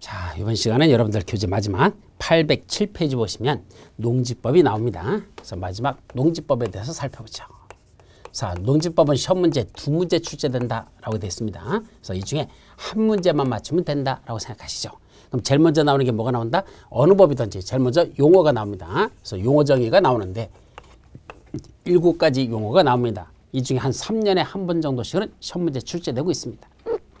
자, 이번 시간은 여러분들 교재 마지막 807페이지 보시면 농지법이 나옵니다. 그래서 마지막 농지법에 대해서 살펴보죠. 자, 농지법은 시험 문제 2문제 출제된다라고 되어 있습니다. 그래서 이 중에 한 문제만 맞추면 된다라고 생각하시죠. 그럼 제일 먼저 나오는 게 뭐가 나온다? 어느 법이든지 제일 먼저 용어가 나옵니다. 그래서 용어 정의가 나오는데 7가지 용어가 나옵니다. 이 중에 한 3년에 한 번 정도씩은 시험 문제 출제되고 있습니다.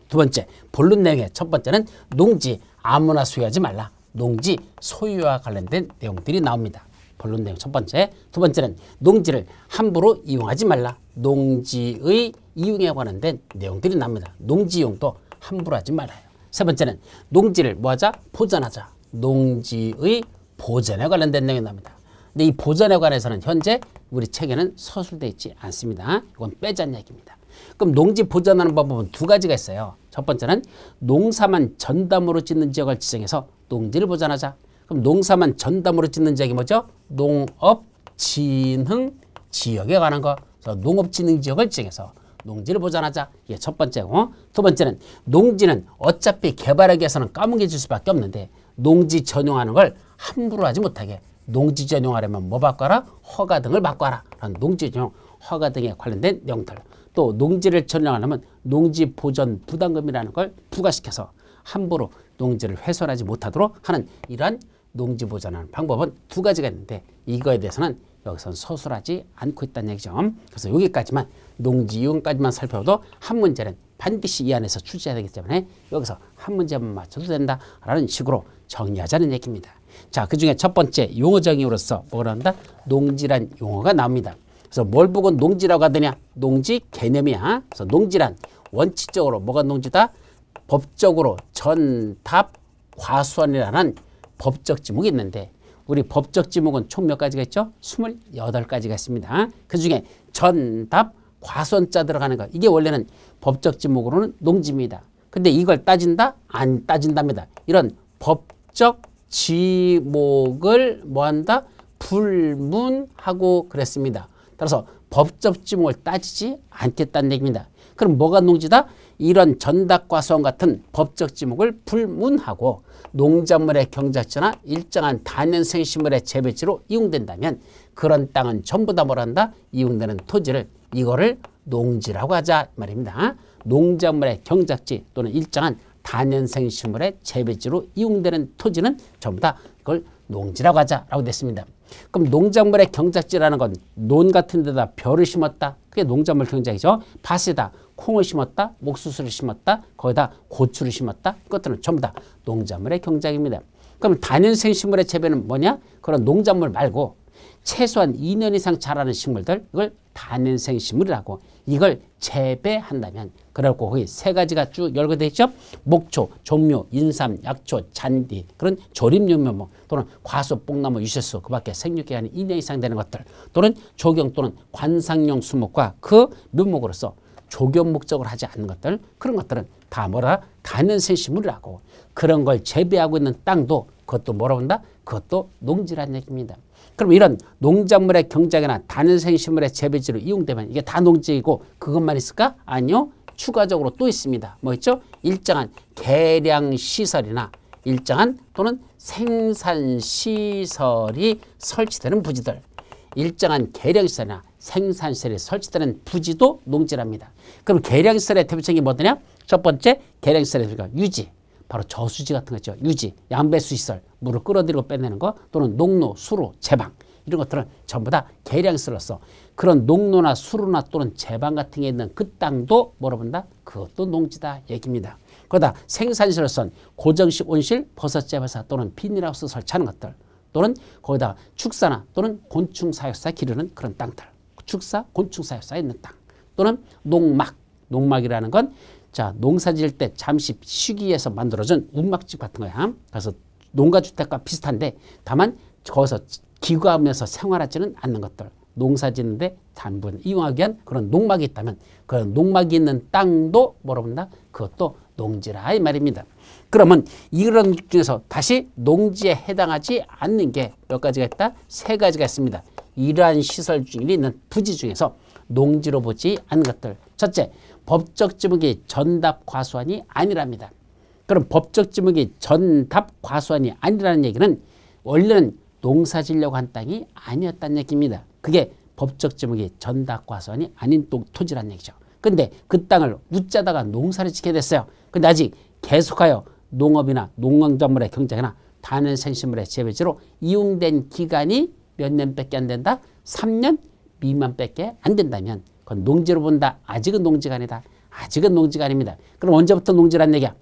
두 번째, 본론 내용의 첫 번째는 농지 아무나 소유하지 말라. 농지 소유와 관련된 내용들이 나옵니다. 본론 내용 첫 번째. 두 번째는 농지를 함부로 이용하지 말라. 농지의 이용에 관련된 내용들이 나옵니다. 농지 이용도 함부로 하지 말아요. 세 번째는 농지를 뭐하자? 보전하자. 농지의 보전에 관련된 내용이 나옵니다. 근데 이 보전에 관해서는 현재 우리 책에는 서술되어 있지 않습니다. 이건 빼자는 얘기입니다. 그럼 농지 보전하는 방법은 2가지가 있어요. 첫 번째는 농사만 전담으로 짓는 지역을 지정해서 농지를 보전하자. 그럼 농사만 전담으로 짓는 지역이 뭐죠? 농업진흥 지역에 관한 거. 그래서 농업진흥 지역을 지정해서 농지를 보전하자. 이게 첫 번째고, 두 번째는 농지는 어차피 개발하기 위해서는 까먹여질 수밖에 없는데 농지 전용하는 걸 함부로 하지 못하게 농지 전용하려면 뭐 바꿔라? 허가 등을 바꿔라. 라는 농지 전용 허가 등에 관련된 내용들. 또 농지를 전용하려면 농지 보전 부담금이라는 걸 부과시켜서 함부로 농지를 훼손하지 못하도록 하는 이러한 농지 보전하는 방법은 2가지가 있는데 이거에 대해서는 여기서는 서술하지 않고 있다는 얘기죠. 그래서 여기까지만 농지 이용까지만 살펴도 한 문제는 반드시 이 안에서 출제해야 되기 때문에 여기서 한 문제만 맞춰도 된다라는 식으로 정리하자는 얘기입니다. 자, 그중에 첫 번째 용어 정의로서 뭐라 한다? 농지란 용어가 나옵니다. 그래서 뭘 보고 농지라고 하더냐? 농지 개념이야. 그래서 농지란 원칙적으로 뭐가 농지다? 법적으로 전답 과수원이라는 법적 지목이 있는데 우리 법적 지목은 총 몇 가지가 있죠? 28가지가 있습니다. 그중에 전답 과수원자 들어가는 거 이게 원래는 법적 지목으로는 농지입니다. 근데 이걸 따진다? 안 따진답니다. 이런 법적 지목을 뭐한다? 불문하고 그랬습니다. 따라서 법적 지목을 따지지 않겠다는 얘기입니다. 그럼 뭐가 농지다? 이런 전답과수원 같은 법적 지목을 불문하고 농작물의 경작지나 일정한 다년생식물의 재배지로 이용된다면 그런 땅은 전부 다 뭐란다? 이용되는 토지를 이거를 농지라고 하자 말입니다. 농작물의 경작지 또는 일정한 다년생식물의 재배지로 이용되는 토지는 전부 다 그걸 농지라고 하자라고 됐습니다. 그럼 농작물의 경작지라는 건 논 같은 데다 벼를 심었다. 그게 농작물 경작이죠. 밭에다 콩을 심었다. 옥수수를 심었다. 거기다 고추를 심었다. 그것들은 전부 다 농작물의 경작입니다. 그럼 다년생식물의 재배는 뭐냐? 그런 농작물 말고 최소한 2년 이상 자라는 식물들 이걸 다년생식물이라고 이걸 재배한다면 그렇고 거기 3가지가 쭉 열거되어 있죠. 목초, 종묘, 인삼, 약초, 잔디 그런 조림육묘목 또는 과수, 뽕나무, 유채수 그 밖에 생육기간이 2년 이상 되는 것들 또는 조경 또는 관상용 수목과 그 묘목으로서 조경 목적을 하지 않는 것들 그런 것들은 다 뭐라? 다년생식물이라고 그런 걸 재배하고 있는 땅도 그것도 뭐라고 한다? 그것도 농지라는 얘기입니다. 그럼 이런 농작물의 경작이나 다년생식물의 재배지로 이용되면 이게 다 농지이고 그것만 있을까? 아니요. 추가적으로 또 있습니다. 뭐 있죠? 일정한 계량시설이나 일정한 또는 생산시설이 설치되는 부지들 일정한 계량시설이나 생산시설이 설치되는 부지도 농지랍니다. 그럼 계량시설의 대표적인 게 뭐더냐? 첫 번째 계량시설의 대표가 유지 바로 저수지 같은 거 있죠. 유지, 양배수시설, 물을 끌어들이고 빼내는 거 또는 농로, 수로, 제방 이런 것들은 전부 다 계량시설로서 그런 농로나 수로나 또는 제방 같은 게 있는 그 땅도 뭐라 본다? 그것도 농지다 얘기입니다. 그러다 생산시설로선 고정식 온실, 버섯재배사 또는 비닐하우스 설치하는 것들 또는 거기다 축사나 또는 곤충사육사 기르는 그런 땅들 축사, 곤충사육사 있는 땅 또는 농막, 농막이라는 건 자, 농사 지을 때 잠시 쉬기 위해서 만들어준 움막집 같은 거야. 그래서 농가주택과 비슷한데 다만 거기서 기거하면서 생활하지는 않는 것들. 농사 짓는데 단분 이용하기 위한 그런 농막이 있다면 그런 농막이 있는 땅도 뭐라고 한다? 그것도 농지라 이 말입니다. 그러면 이런 중에서 다시 농지에 해당하지 않는 게 몇 가지가 있다? 3가지가 있습니다. 이러한 시설 중에 있는 부지 중에서 농지로 보지 않는 것들. 첫째, 법적 지목이 전답 과수원이 아니랍니다. 그럼 법적 지목이 전답 과수원이 아니라는 얘기는 원래는 농사 지려고 한 땅이 아니었다는 얘기입니다. 그게 법적 지목이 전답 과수원이 아닌 토지라는 얘기죠. 근데 그 땅을 웃자다가 농사를 짓게 됐어요. 근데 아직 계속하여 농업이나 농작물의 경작이나 다른 생식물의 재배지로 이용된 기간이 몇 년밖에 안 된다? 3년 미만밖에 안 된다면 그건 농지로 본다. 아직은 농지가 아니다. 아직은 농지가 아닙니다. 그럼 언제부터 농지라는 얘기야?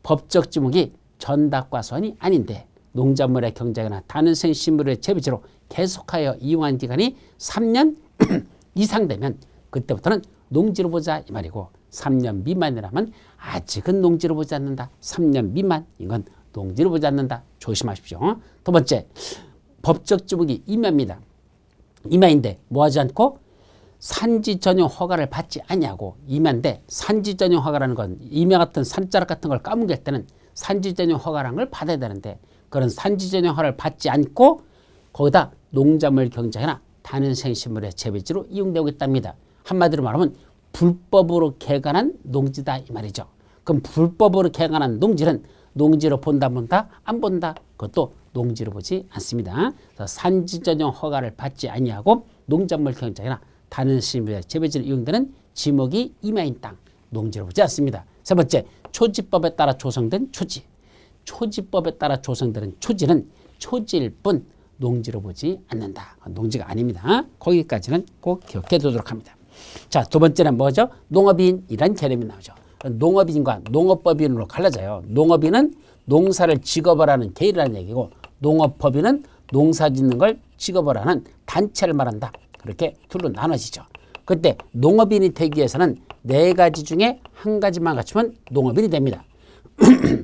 법적 지목이 전답과수원이 아닌데 농작물의 경작이나 다른 생식물의 재배지로 계속하여 이용한 기간이 3년 이상 되면 그때부터는 농지로 보자 이 말이고 3년 미만이라면 아직은 농지로 보지 않는다. 3년 미만 이건 농지로 보지 않는다. 조심하십시오. 두 번째 법적 지목이 임야입니다. 임야인데 뭐하지 않고 산지 전용 허가를 받지 아니하고 임야인데 산지 전용 허가라는 건 임야 같은 산자락 같은 걸 까먹을 때는 산지 전용 허가라는 걸 받아야 되는데 그런 산지 전용 허가를 받지 않고 거기다 농작물 경작이나 다른 생식물의 재배지로 이용되고 있답니다. 한마디로 말하면 불법으로 개간한 농지다 이 말이죠. 그럼 불법으로 개간한 농지는 농지로 본다 안 본다? 그것도 농지로 보지 않습니다. 그래서 산지 전용 허가를 받지 아니하고 농작물 경작이나 다른 생식물의 재배지로 이용되는 지목이 임야인 땅 농지로 보지 않습니다. 세 번째 초지법에 따라 조성된 초지. 초지법에 따라 조성되는 초지는 초지일 뿐 농지로 보지 않는다. 농지가 아닙니다. 거기까지는 꼭 기억해 두도록 합니다. 자, 두 번째는 뭐죠? 농업인이란 개념이 나오죠. 농업인과 농업법인으로 갈라져요. 농업인은 농사를 직업을 하는 개인이라는 얘기고 농업법인은 농사 짓는 걸 직업을 하는 단체를 말한다. 그렇게 둘로 나눠지죠. 그때 농업인이 되기 위해서는 네 가지 중에 한 가지만 갖추면 농업인이 됩니다.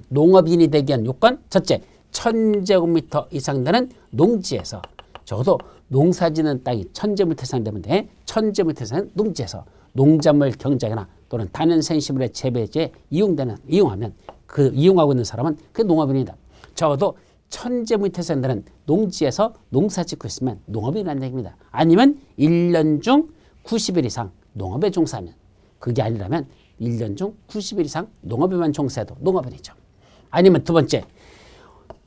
농업인이 되기 위한 요건 첫째 1000제곱미터 이상 되는 농지에서 적어도 농사짓는 땅이 1000제곱미터 이상 되면 돼. 1000제곱미터 이상 농지에서 농작물 경작이나 또는 다른 생식물의 재배지에 이용하면 그 이용하고 있는 사람은 그 농업인이다. 적어도 1000제곱미터 이상 되는 농지에서 농사 짓고 있으면 농업인이라는 얘기입니다. 아니면 1년 중 90일 이상 농업에 종사하면 그게 아니라면 1년 중 90일 이상 농업에만 종사해도 농업인이죠. 아니면 두 번째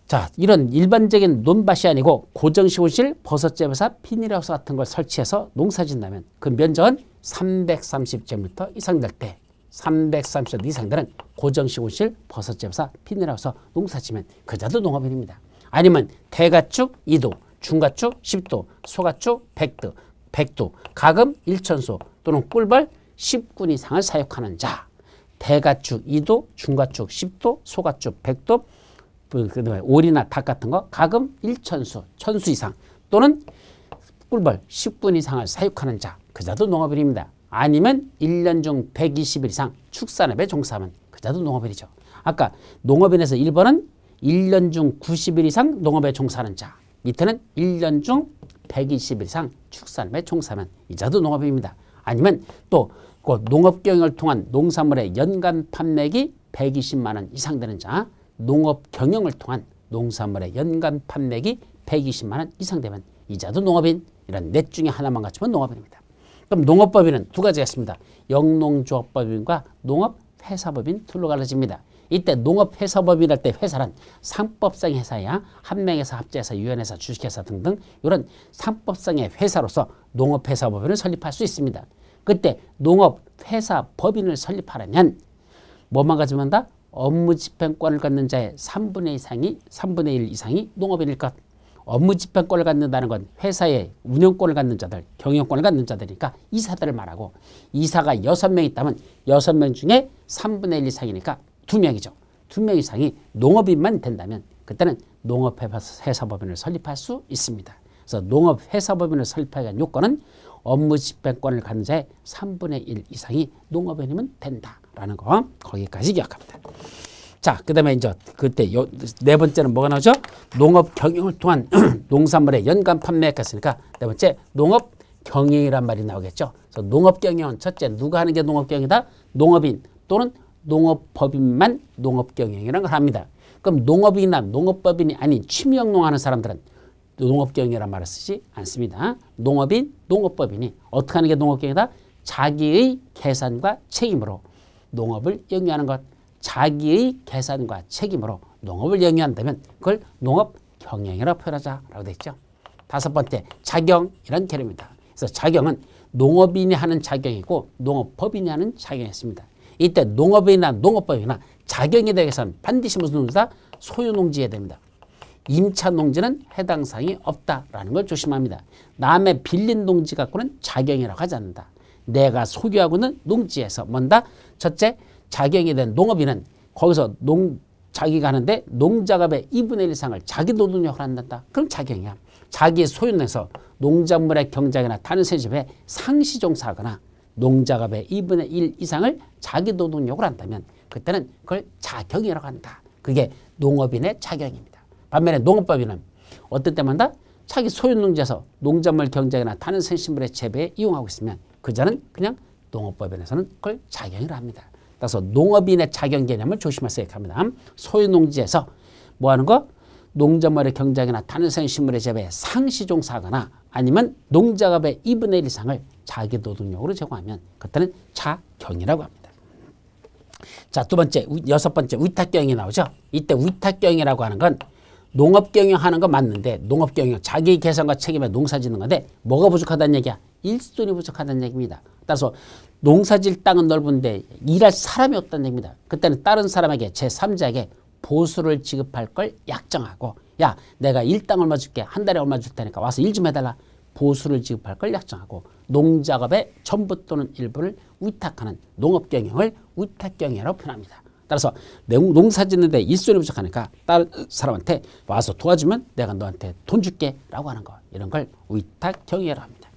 자, 이런 일반적인 논밭이 아니고 고정시공실, 버섯재배사, 비닐하우스 같은 걸 설치해서 농사 짓는다면 그 면적은 330제곱미터 이상 될 때 330제곱미터 이상 되는 고정시공실, 버섯재배사, 비닐하우스 농사 지면 그자도 농업인입니다. 아니면 대가축 2도, 중가축 10도, 소가축 100도, 가금 1천소 또는 꿀벌 10군 이상을 사육하는 자. 대가축 2도, 중가축 10도, 소가축 100도, 그다음에 오리나 닭 같은 거 가금 1천수, 1000수 이상 또는 꿀벌 10군 이상을 사육하는 자. 그자도 농업인입니다. 아니면 1년 중 120일 이상 축산업에 종사하면 그자도 농업인이죠. 아까 농업인에서 1번은 1년 중 90일 이상 농업에 종사하는 자. 밑에는 1년 중 120일 이상 축산업에 종사하면 이자도 농업인입니다. 아니면 또 그 농업 경영을 통한 농산물의 연간 판매액이 120만 원 이상 되는 자. 농업 경영을 통한 농산물의 연간 판매액이 120만 원 이상 되면 이자도 농업인. 이런 넷 중에 하나만 갖추면 농업인입니다. 그럼 농업법인은 두 가지가 있습니다. 영농조합법인과 농업회사법인 둘로 갈라집니다. 이때 농업회사법인 할 때 회사란 상법상의 회사야 한 명에서 합자회사, 유연회사, 주식회사 등등 이런 상법상의 회사로서 농업회사법인을 설립할 수 있습니다. 그때 농업회사법인을 설립하려면 뭐만 가지면 다 업무집행권을 갖는 자의 3분의 1 이상이 농업인일 것. 업무집행권을 갖는다는 건 회사의 운영권을 갖는 자들, 경영권을 갖는 자들이니까 이사들을 말하고 이사가 6명 있다면 6명 중에 3분의 1 이상이니까 2명이죠. 2명 이상이 농업인만 된다면 그때는 농업회사법인을 설립할 수 있습니다. 그래서 농업회사법인을 설립하기 위한 요건은 업무집행권을 갖는 자의 3분의 1 이상이 농업인이면 된다라는 거 거기까지 기억합니다. 자, 그 다음에 이제 그때 네 번째는 뭐가 나오죠? 농업 경영을 통한 농산물의 연간 판매액 했으니까 네 번째 농업 경영이란 말이 나오겠죠. 그래서 농업 경영은 첫째 누가 하는 게 농업 경영이다? 농업인 또는 농업법인만 농업 경영이라는 걸 합니다. 그럼 농업인이나 농업법인이 아닌 취미영농하는 사람들은 농업 경영이란 말을 쓰지 않습니다. 농업인, 농업법인이 어떻게 하는 게 농업 경영이다? 자기의 계산과 책임으로 농업을 영위하는 것. 자기의 계산과 책임으로 농업을 영위한다면 그걸 농업 경영이라고 표현하자라고 되어 있죠. 다섯 번째, 작용이라는 개념입니다. 그래서 작용은 농업인이 하는 작용이고 농업법인이 하는 작용이 있습니다. 이때 농업인이나 농업법이나 작용이 되기 위해서는 반드시 무슨 농지다? 소유농지해야 됩니다. 임차 농지는 해당 사항이 없다라는 걸 조심합니다. 남의 빌린 농지 갖고는 작용이라고 하지 않는다. 내가 소유하고 있는 농지에서 뭔다? 첫째, 작용이 된 농업인은 거기서 자기가 하는데 농작업의 2분의 1 이상을 자기 노동력으로 한단다. 그럼 작용이야. 자기 소유에서 농작물의 경작이나 다른 세집에 상시 종사하거나 농작업의 2분의 1 이상을 자기 노동력으로 한다면 그때는 그걸 작용이라고 한다. 그게 농업인의 작용입니다. 반면에 농업법인은 어떤 때마다 자기 소유농지에서 농작물 경작이나 다른 생식물의 재배에 이용하고 있으면 그자는 그냥 농업법인에서는 그걸 작용이라 합니다. 따라서 농업인의 작용 개념을 조심해서 얘기합니다. 소유농지에서 뭐 하는 거? 농작물의 경작이나 다른 생식물의 재배에 상시 종사하거나 아니면 농작업의 2분의 1 이상을 자기 노동력으로 제공하면 그때는 작용이라고 합니다. 자, 두 번째, 여섯 번째 위탁경영이 나오죠. 이때 위탁경영이라고 하는 건 농업경영하는 거 맞는데 농업경영 자기 계산과 책임에 농사짓는 건데 뭐가 부족하다는 얘기야? 일손이 부족하다는 얘기입니다. 따라서 농사질 땅은 넓은데 일할 사람이 없다는 얘기입니다. 그때는 다른 사람에게 제3자에게 보수를 지급할 걸 약정하고 야 내가 일당 얼마 줄게 한 달에 얼마 줄 테니까 와서 일 좀 해달라. 보수를 지급할 걸 약정하고 농작업의 전부 또는 일부를 위탁하는 농업경영을 위탁경영이라고 표현합니다. 따라서 농사 짓는데 일손이 부족하니까 다른 사람한테 와서 도와주면 내가 너한테 돈 줄게 라고 하는 거 이런 걸 위탁경영이라고 합니다.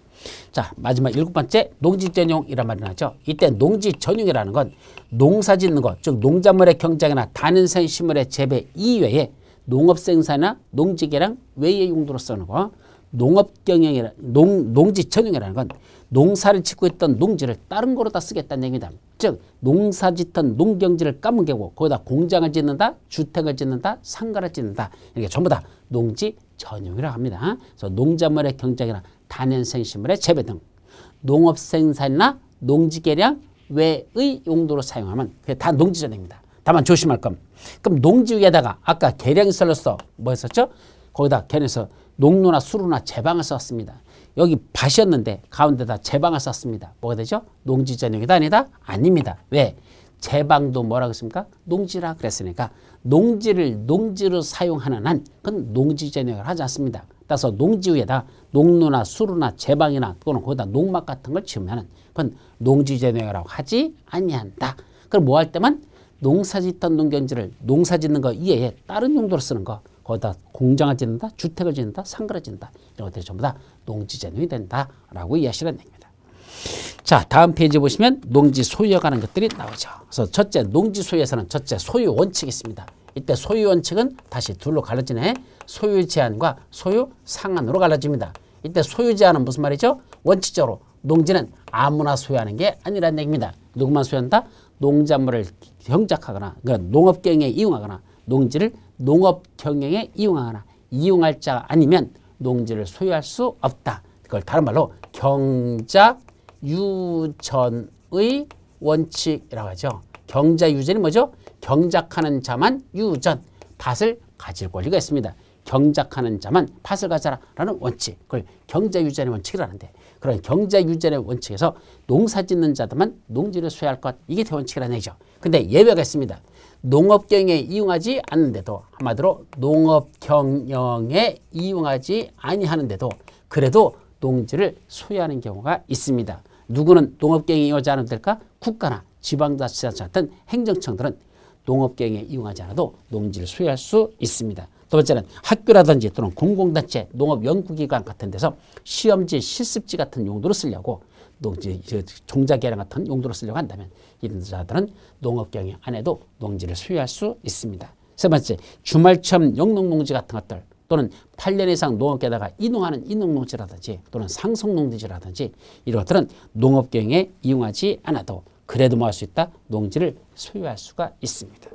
자, 마지막 일곱 번째 농지전용이란 말이 나죠. 이때 농지전용이라는 건 농사 짓는 것, 즉 농작물의 경작이나 다른 생식물의 재배 이외에 농업생산이나 농지개량 외의 용도로 쓰는 거. 농업경영이라 농지전용이라는 건 농사를 짓고 있던 농지를 다른 거로 다 쓰겠다는 얘기입니다. 즉 농사 짓던 농경지를 까먹고 거기다 공장을 짓는다, 주택을 짓는다, 상가를 짓는다 이렇게 전부 다 농지전용이라고 합니다. 그래서 농작물의 경작이나 단연생식물의 재배 등 농업생산이나 농지개량 외의 용도로 사용하면 그게 다 농지전용입니다. 다만 조심할 건 그럼 농지 위에다가 아까 계량이 썰렸어 뭐 했었죠? 거기다 계량에서 농로나 수로나 제방을 썼습니다. 여기 밭이었는데 가운데다 제방을 썼습니다. 뭐가 되죠? 농지전용이다 아니다? 아닙니다. 왜? 제방도 뭐라고 했습니까? 농지라 그랬으니까 농지를 농지로 사용하는 한 그건 농지전용을 하지 않습니다. 따라서 농지 위에다 농로나 수로나 제방이나 또는 거기다 농막 같은 걸 지으면 그건 농지전용이라고 하지 아니한다. 그럼 뭐 할 때만 농사 짓던 농경지를 농사 짓는 거 이외에 다른 용도로 쓰는 거 거기다 공장을 짓는다, 주택을 짓는다, 상가를 짓는다 이런 것들이 전부 다 농지전용이 된다라고 이해하시라는 얘기입니다. 자, 다음 페이지 보시면 농지 소유에 관한 것들이 나오죠. 그래서 첫째 농지 소유에서는 첫째 소유 원칙이 있습니다. 이때 소유 원칙은 다시 둘로 갈라지네. 소유 제한과 소유 상한으로 갈라집니다. 이때 소유 제한은 무슨 말이죠? 원칙적으로 농지는 아무나 소유하는 게 아니라는 얘기입니다. 누구만 소유한다? 농작물을 경작하거나 그러니까 농업경영에 이용하거나 농지를 농업경영에 이용하거나 이용할 자가 아니면 농지를 소유할 수 없다. 그걸 다른 말로 경작유전의 원칙이라고 하죠. 경작유전이 뭐죠? 경작하는 자만 유전, 밭을 가질 권리가 있습니다. 경작하는 자만 밭을 가져라라는 원칙, 그걸 경작유전의 원칙이라는데 그런 경작유전의 원칙에서 농사 짓는 자들만 농지를 소유할 것, 이게 대원칙이라는 얘기죠. 근데 예외가 있습니다. 농업경영에 이용하지 않는데도 한마디로 농업경영에 이용하지 아니하는데도 그래도 농지를 소유하는 경우가 있습니다. 누구는 농업경영에 이용하지 않아도 될까? 국가나 지방자치단체 같은 행정청들은 농업경영에 이용하지 않아도 농지를 소유할 수 있습니다. 두 번째는 학교라든지 또는 공공단체, 농업연구기관 같은 데서 시험지, 실습지 같은 용도로 쓰려고 농지, 종자개량 같은 용도로 쓰려고 한다면 이런 자들은 농업경영 안 해도 농지를 소유할 수 있습니다. 세 번째, 주말체험 영농농지 같은 것들 또는 8년 이상 농업계에다가 이농하는 이농농지라든지 또는 상속농지라든지 이런 것들은 농업경영에 이용하지 않아도 그래도 뭐 할 수 있다? 농지를 소유할 수가 있습니다.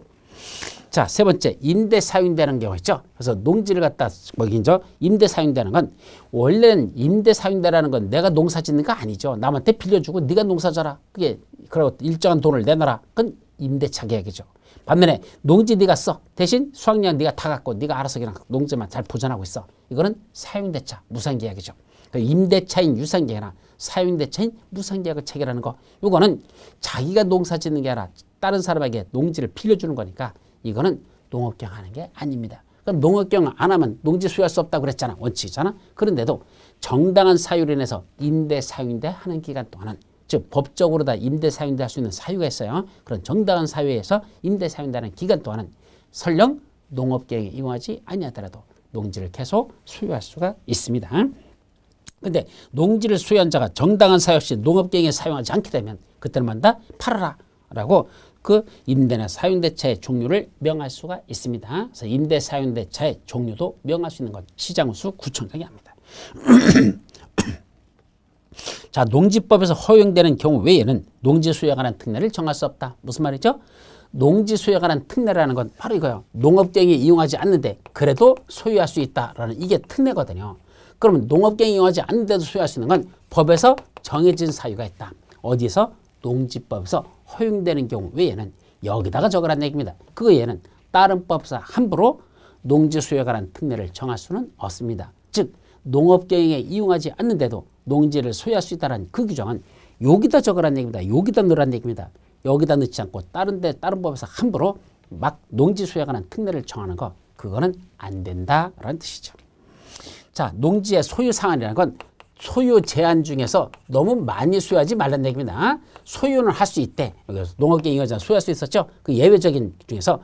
자, 세 번째, 임대 사용되는 경우 있죠. 그래서 농지를 갖다 먹이죠. 임대 사용되는 건 원래는 임대 사용되라는 건 내가 농사 짓는 거 아니죠. 남한테 빌려주고 네가 농사 져라. 그게 그리고 일정한 돈을 내놔라. 그건 임대차 계약이죠. 반면에 농지 네가 써. 대신 수확량 네가 다 갖고 네가 알아서 그냥 농지만 잘 보존하고 있어. 이거는 사용임대차 무상계약이죠. 임대차인 유상계약이나 사용임대차인 무상계약을 체결하는 거. 이거는 자기가 농사 짓는 게 아니라 다른 사람에게 농지를 빌려주는 거니까 이거는 농업경 하는 게 아닙니다. 그럼 농업경 안 하면 농지 수여할 수 없다고 그랬잖아. 원칙이잖아. 그런데도 정당한 사유로 인해서 임대 사유임대 하는 기간 동안은 즉 법적으로 다 임대 사유임대 할 수 있는 사유가 있어요. 그런 정당한 사유에서 임대 사유임대하는 기간 동안은 설령 농업경에 이용하지 아니하더라도 농지를 계속 소유할 수가 있습니다. 근데 농지를 소유한 자가 정당한 사유 없이 농업경에 사용하지 않게 되면 그때는 만다 팔아라 라고 그 임대나 사유임대차의 종류를 명할 수가 있습니다. 그래서 임대 사유임대차의 종류도 명할 수 있는 건 시장우수 구청장이 합니다. 자, 농지법에서 허용되는 경우 외에는 농지 수요에 관한 특례를 정할 수 없다. 무슨 말이죠? 농지 수요에 관한 특례라는 건 바로 이거예요. 농업경에 이용하지 않는데 그래도 소유할 수 있다라는 이게 특례거든요. 그러면 농업경에 이용하지 않는데도 소유할 수 있는 건 법에서 정해진 사유가 있다. 어디서? 농지법에서 허용되는 경우 외에는 여기다가 적으라는 얘기입니다. 그 외에는 다른 법에서 함부로 농지 수요에 관한 특례를 정할 수는 없습니다. 즉 농업경에 이용하지 않는데도 농지를 소유할 수 있다는 그 규정은 여기다 적으라는 얘기입니다. 여기다 넣으라는 얘기입니다. 여기다 넣지 않고 다른 법에서 함부로 막 농지 수요에 관한 특례를 정하는 거 그거는 안 된다라는 뜻이죠. 자, 농지의 소유 상한이라는 건 소유 제한 중에서 너무 많이 소유하지 말라는 얘기입니다. 소유는 할 수 있대. 여기서 농업경 이용자 소유할 수 있었죠. 그 예외적인 중에서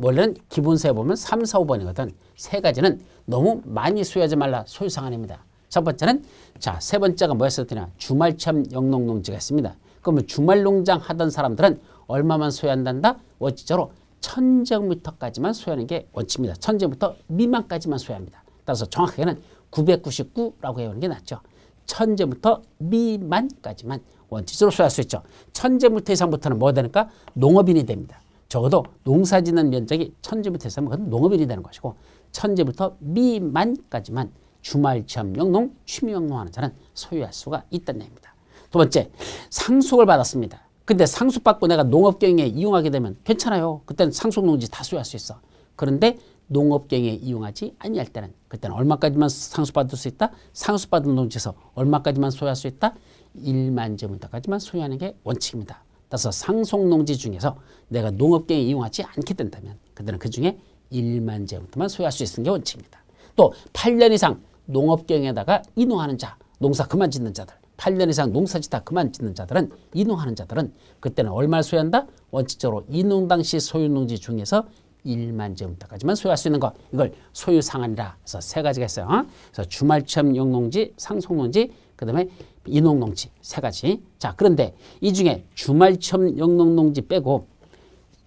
원래는 기본세에 보면 3, 4, 5번이거든. 세 가지는 너무 많이 소유하지 말라 소유 상한입니다. 첫 번째는 자, 세 번째가 뭐였었더냐? 주말체험 영농농지가 있습니다. 그러면 주말농장 하던 사람들은 얼마만 소유한단다? 원칙적으로 1000제곱미터까지만 소유하는 게 원칙입니다. 1000제곱미터 미만까지만 소유합니다. 따라서 정확하게는 999라고 해오는 게 낫죠. 1000제곱미터 미만까지만 원칙적으로 소유할 수 있죠. 1000제곱미터 이상부터는 뭐가 되니까 농업인이 됩니다. 적어도 농사짓는 면적이 1000제곱미터 이상은 농업인이 되는 것이고 1000제곱미터 미만까지만 주말체험 영농, 취미영농하는 자는 소유할 수가 있다는 얘기입니다. 두 번째, 상속을 받았습니다. 근데 상속받고 내가 농업경에 이용하게 되면 괜찮아요. 그때는 상속농지 다 소유할 수 있어. 그런데 농업경에 이용하지 아니할 때는 그때는 얼마까지만 상속받을 수 있다? 상속받은 농지에서 얼마까지만 소유할 수 있다? 1만 제곱미터까지만 소유하는 게 원칙입니다. 따라서 상속농지 중에서 내가 농업경에 이용하지 않게 된다면 그때는 그중에 1만 제곱미터만 소유할 수 있는 게 원칙입니다. 또 8년 이상 농업경에다가 이농하는 자, 농사 그만 짓는 자들, 8년 이상 농사짓다 그만 짓는 자들은 이농하는 자들은 그때는 얼마를 소유한다? 원칙적으로 이농 당시 소유농지 중에서 1만 제곱미터까지만 소유할 수 있는 것, 이걸 소유상한이라 해서 세 가지가 있어요. 그래서 주말체험 영농지, 상속농지, 그 다음에 이농농지 세 가지. 자, 그런데 이 중에 주말체험 영농농지 빼고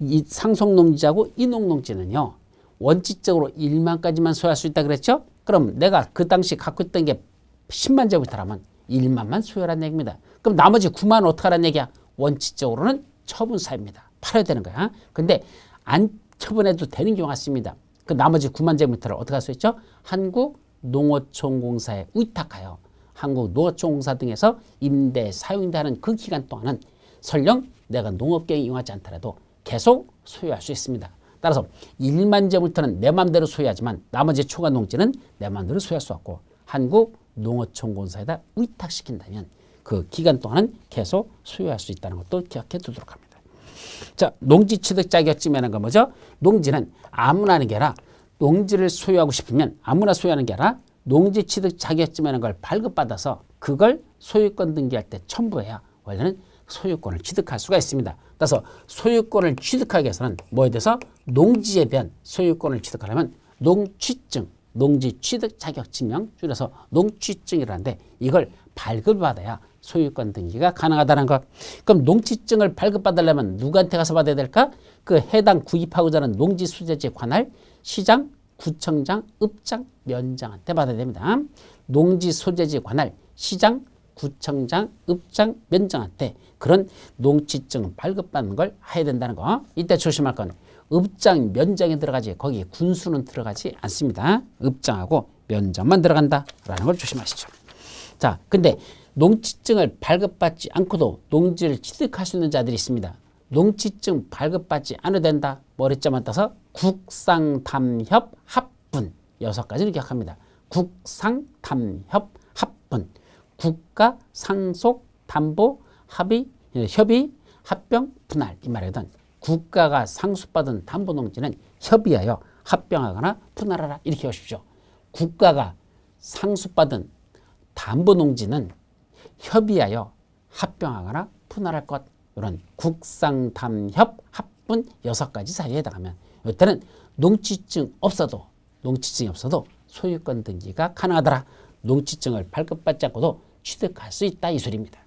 이 상속농지하고 이농농지는요 원칙적으로 1만까지만 소유할 수 있다 그랬죠? 그럼 내가 그 당시 갖고 있던 게 10만 제곱미터라면 1만만 소유하라는 얘기입니다. 그럼 나머지 9만은 어떻게 하라는 얘기야? 원칙적으로는 처분사입니다. 팔아야 되는 거야. 근데 안 처분해도 되는 경우가 있습니다. 그 나머지 9만 제곱미터를 어떻게 할 수 있죠? 한국농어촌공사에 위탁하여 한국농어촌공사 등에서 임대, 사용임대하는 그 기간 동안은 설령 내가 농업경에 이용하지 않더라도 계속 소유할 수 있습니다. 따라서 1만 제곱미터는 내 마음대로 소유하지만 나머지 초과 농지는 내 마음대로 소유할 수 없고 한국농어촌공사에다 위탁시킨다면 그 기간 동안은 계속 소유할 수 있다는 것도 기억해 두도록 합니다. 자, 농지 취득 자격증이라는 건 뭐죠? 농지는 아무나 하는 게 아니라 농지를 소유하고 싶으면 아무나 소유하는 게 아니라 농지 취득 자격증이라는 걸 발급받아서 그걸 소유권 등기할 때 첨부해야 원래는 소유권을 취득할 수가 있습니다. 따라서 소유권을 취득하기 위해서는 뭐에 대해서 농지에 대한 소유권을 취득하려면 농취증, 농지 취득 자격증명 줄여서 농취증이라는데 이걸 발급받아야 소유권 등기가 가능하다는 것. 그럼 농취증을 발급받으려면 누구한테 가서 받아야 될까? 그 해당 구입하고자 하는 농지 수재지에 관할 시장, 구청장, 읍장, 면장한테 받아야 됩니다. 농지 소재지에 관할 시장, 구청장, 읍장, 면장한테 그런 농취증 발급받는 걸 해야 된다는 거. 이때 조심할 건 읍장, 면장에 들어가지 거기 군수는 들어가지 않습니다. 읍장하고 면장만 들어간다라는 걸 조심하시죠. 자, 근데 농취증을 발급받지 않고도 농지를 취득할 수 있는 자들이 있습니다. 농지증 발급받지 않아도 된다. 머리자만 따서 국상담협 합분 6가지를 기억합니다. 국상담협 합분 국가 상속 담보 합의 협의 합병 분할 이 말이거든. 국가가 상속받은 담보농지는 협의하여 합병하거나 분할하라 이렇게 하십시오. 국가가 상속받은 담보농지는 협의하여 합병하거나 분할할 것 이런 국상담협 합분 6가지 사유에 해당하면 이때는 농지증이 없어도 소유권 등기가 가능하더라. 농지증을 발급받지 않고도 취득할 수 있다 이 소리입니다.